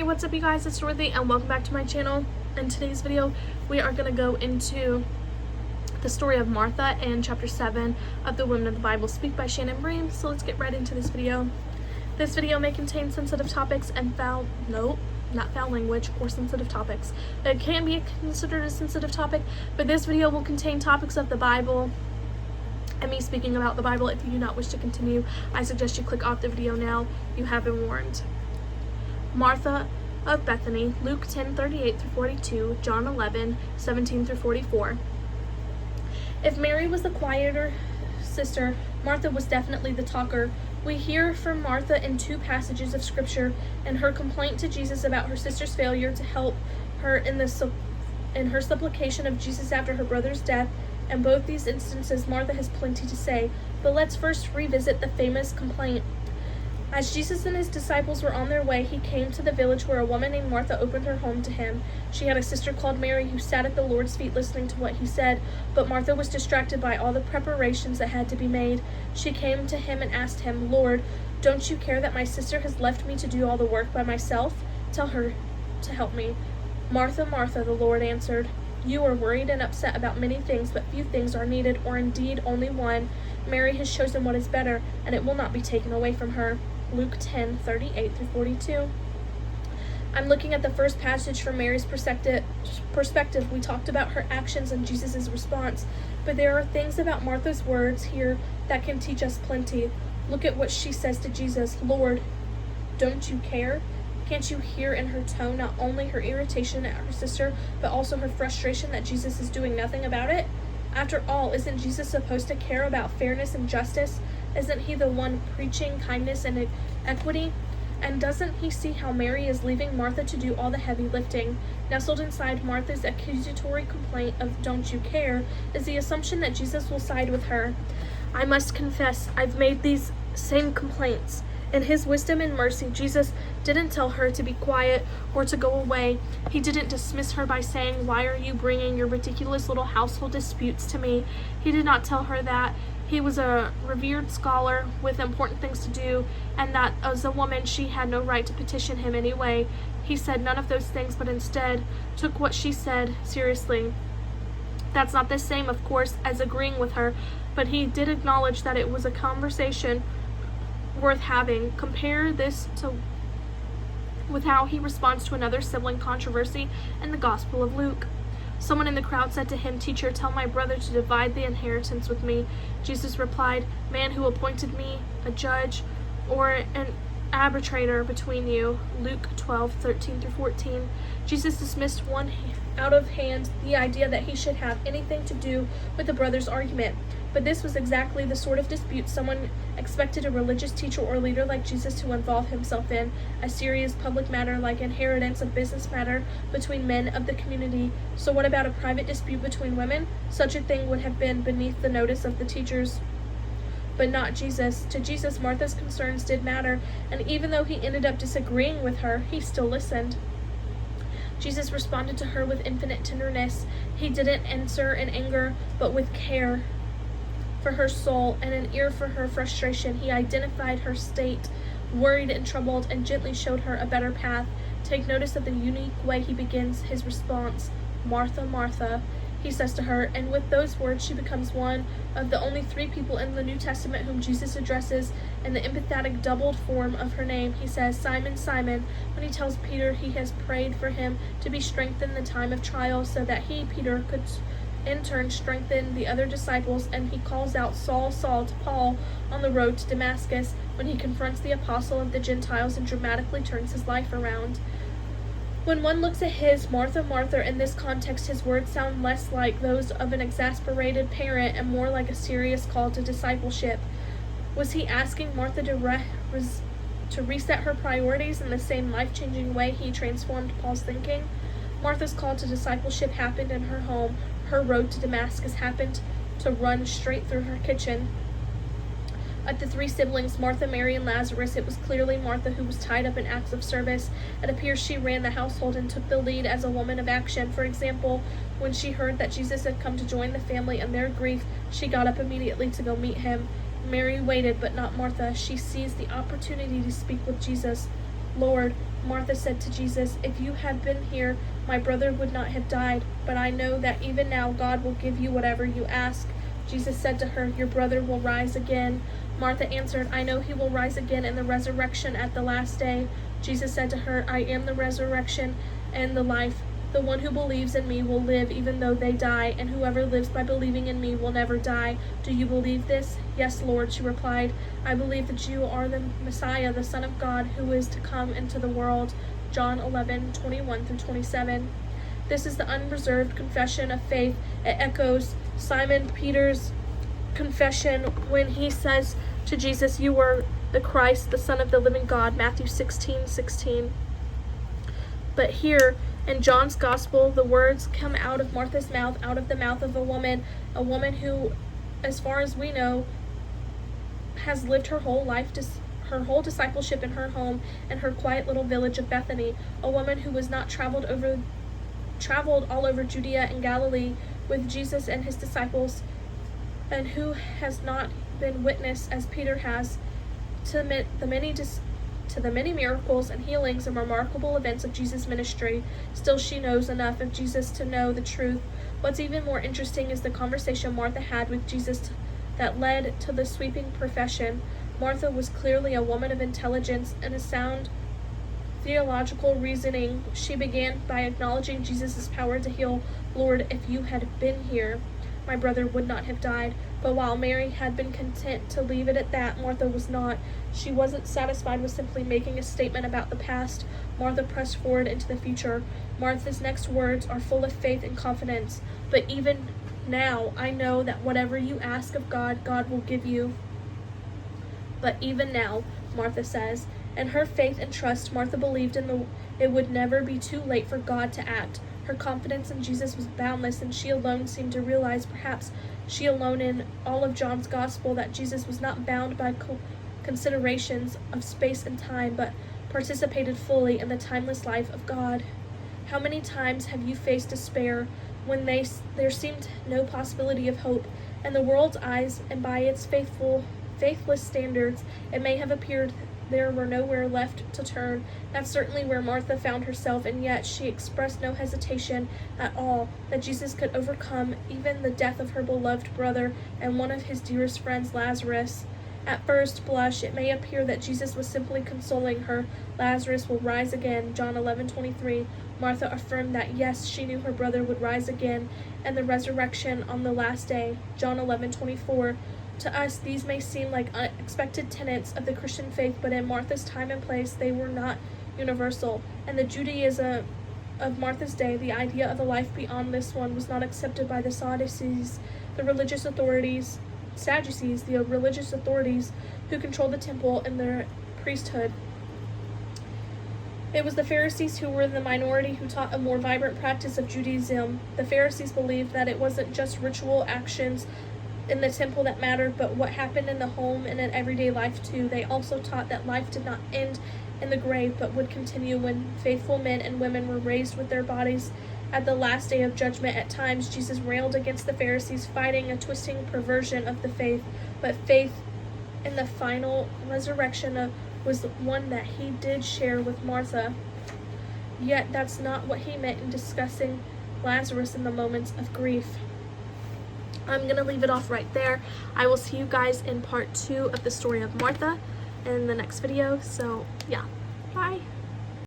Hey, what's up you guys, it's Dorothy and welcome back to my channel. In today's video, we are going to go into the story of Martha and chapter 7 of the Women of the Bible Speak by Shannon Bream. So let's get right into this video. This video may contain sensitive topics and not foul language or sensitive topics. It can be considered a sensitive topic, but this video will contain topics of the Bible and me speaking about the Bible. If you do not wish to continue, I suggest you click off the video now. You have been warned. Martha of Bethany, Luke 10:38-42, John 11:17-44. If Mary was the quieter sister, Martha was definitely the talker. We hear from Martha in two passages of scripture and her complaint to Jesus about her sister's failure to help her in her supplication of Jesus after her brother's death. In both these instances, Martha has plenty to say, but let's first revisit the famous complaint. As Jesus and his disciples were on their way, he came to the village where a woman named Martha opened her home to him. She had a sister called Mary who sat at the Lord's feet listening to what he said, but Martha was distracted by all the preparations that had to be made. She came to him and asked him, "Lord, don't you care that my sister has left me to do all the work by myself? Tell her to help me." "Martha, Martha," the Lord answered, "you are worried and upset about many things, but few things are needed, or indeed only one. Mary has chosen what is better, and it will not be taken away from her." Luke 10:38-42. I'm looking at the first passage from Mary's perspective. We talked about her actions and Jesus' response, but there are things about Martha's words here that can teach us plenty. Look at what she says to Jesus. "Lord, don't you care?" Can't you hear in her tone not only her irritation at her sister, but also her frustration that Jesus is doing nothing about it? After all, isn't Jesus supposed to care about fairness and justice? Isn't he the one preaching kindness and equity? And doesn't he see how Mary is leaving Martha to do all the heavy lifting? Nestled inside Martha's accusatory complaint of "don't you care" is the assumption that Jesus will side with her. I must confess, I've made these same complaints. In his wisdom and mercy, Jesus didn't tell her to be quiet or to go away. He didn't dismiss her by saying, "Why are you bringing your ridiculous little household disputes to me?" He did not tell her that he was a revered scholar with important things to do, and that as a woman she had no right to petition him anyway. He said none of those things, but instead took what she said seriously. That's not the same, of course, as agreeing with her, but he did acknowledge that it was a conversation worth having. Compare this with how he responds to another sibling controversy in the Gospel of Luke. Someone in the crowd said to him, "Teacher, tell my brother to divide the inheritance with me." Jesus replied, "Man, who appointed me a judge or an arbitrator between you?" Luke 12:13-14. Jesus dismissed out of hand the idea that he should have anything to do with the brother's argument. But this was exactly the sort of dispute someone expected a religious teacher or leader like Jesus to involve himself in, a serious public matter like inheritance, a business matter between men of the community. So what about a private dispute between women? Such a thing would have been beneath the notice of the teachers, but not Jesus. To Jesus, Martha's concerns did matter, and even though he ended up disagreeing with her, he still listened. Jesus responded to her with infinite tenderness. He didn't answer in anger, but with care for her soul and an ear for her frustration. He identified her state, worried and troubled, and gently showed her a better path. Take notice of the unique way he begins his response. "Martha, Martha," he says to her, and with those words she becomes one of the only three people in the New Testament whom Jesus addresses in the emphatic doubled form of her name. He says, "Simon, Simon," when he tells Peter he has prayed for him to be strengthened in the time of trial so that he, Peter, could in turn strengthen the other disciples, and he calls out "Saul, Saul" to Paul on the road to Damascus when he confronts the apostle of the Gentiles and dramatically turns his life around. When one looks at his "Martha, Martha" in this context, his words sound less like those of an exasperated parent and more like a serious call to discipleship. Was he asking Martha to reset her priorities in the same life-changing way he transformed Paul's thinking? Martha's call to discipleship happened in her home. Her road to Damascus happened to run straight through her kitchen. Of the three siblings, Martha, Mary, and Lazarus, it was clearly Martha who was tied up in acts of service. It appears she ran the household and took the lead as a woman of action. For example, when she heard that Jesus had come to join the family in their grief, she got up immediately to go meet him. Mary waited, but not Martha. She seized the opportunity to speak with Jesus. Lord, Martha said to Jesus, if you had been here, my brother would not have died. But I know that even now God will give you whatever you ask. Jesus said to her, your brother will rise again. Martha answered, I know he will rise again in the resurrection at the last day. Jesus said to her, I am the resurrection and the life. The one who believes in me will live even though they die, and whoever lives by believing in me will never die. Do you believe this? Yes, Lord, she replied. I believe that you are the Messiah, the Son of God, who is to come into the world. John 11:21-27. This is the unreserved confession of faith. It echoes Simon Peter's confession when he says to Jesus, you are the Christ, the Son of the living God, Matthew 16:16. But here in John's Gospel, the words come out of Martha's mouth, out of the mouth of a woman who, as far as we know, has lived her whole life, her whole discipleship in her home and her quiet little village of Bethany, a woman who was not traveled all over Judea and Galilee with Jesus and his disciples, and who has not been witness, as Peter has, to the many miracles and healings and remarkable events of Jesus' ministry. Still, she knows enough of Jesus to know the truth. What's even more interesting is the conversation Martha had with Jesus that led to the sweeping profession. Martha was clearly a woman of intelligence and a sound theological reasoning. She began by acknowledging Jesus' power to heal. Lord, if you had been here, my brother would not have died. But while Mary had been content to leave it at that, Martha was not. She wasn't satisfied with simply making a statement about the past. Martha pressed forward into the future. Martha's next words are full of faith and confidence. But even now, I know that whatever you ask of God, God will give you. But even now, Martha says, in her faith and trust, Martha believed it would never be too late for God to act. Her confidence in Jesus was boundless, and she alone seemed to realize, perhaps she alone in all of John's Gospel, that Jesus was not bound by considerations of space and time, but participated fully in the timeless life of God. How many times have you faced despair when there seemed no possibility of hope? In the world's eyes, and by its faithless standards, it may have appeared there were nowhere left to turn. That's certainly where Martha found herself, and yet she expressed no hesitation at all that Jesus could overcome even the death of her beloved brother and one of his dearest friends, Lazarus. At first blush, it may appear that Jesus was simply consoling her. Lazarus will rise again, John 11:23. Martha affirmed that yes, she knew her brother would rise again, and the resurrection on the last day, John 11:24. To us, these may seem like unexpected tenets of the Christian faith, but in Martha's time and place, they were not universal. And the Judaism of Martha's day, the idea of a life beyond this one was not accepted by the Sadducees, the religious authorities who controlled the temple and their priesthood. It was the Pharisees who were the minority who taught a more vibrant practice of Judaism. The Pharisees believed that it wasn't just ritual actions in the temple that mattered, but what happened in the home and in everyday life too. They also taught that life did not end in the grave, but would continue when faithful men and women were raised with their bodies at the last day of judgment. At times, Jesus railed against the Pharisees, fighting a twisting perversion of the faith, but faith in the final resurrection was one that he did share with Martha. Yet that's not what he meant in discussing Lazarus in the moments of grief. I'm going to leave it off right there. I will see you guys in part 2 of the story of Martha in the next video. So, yeah. Bye.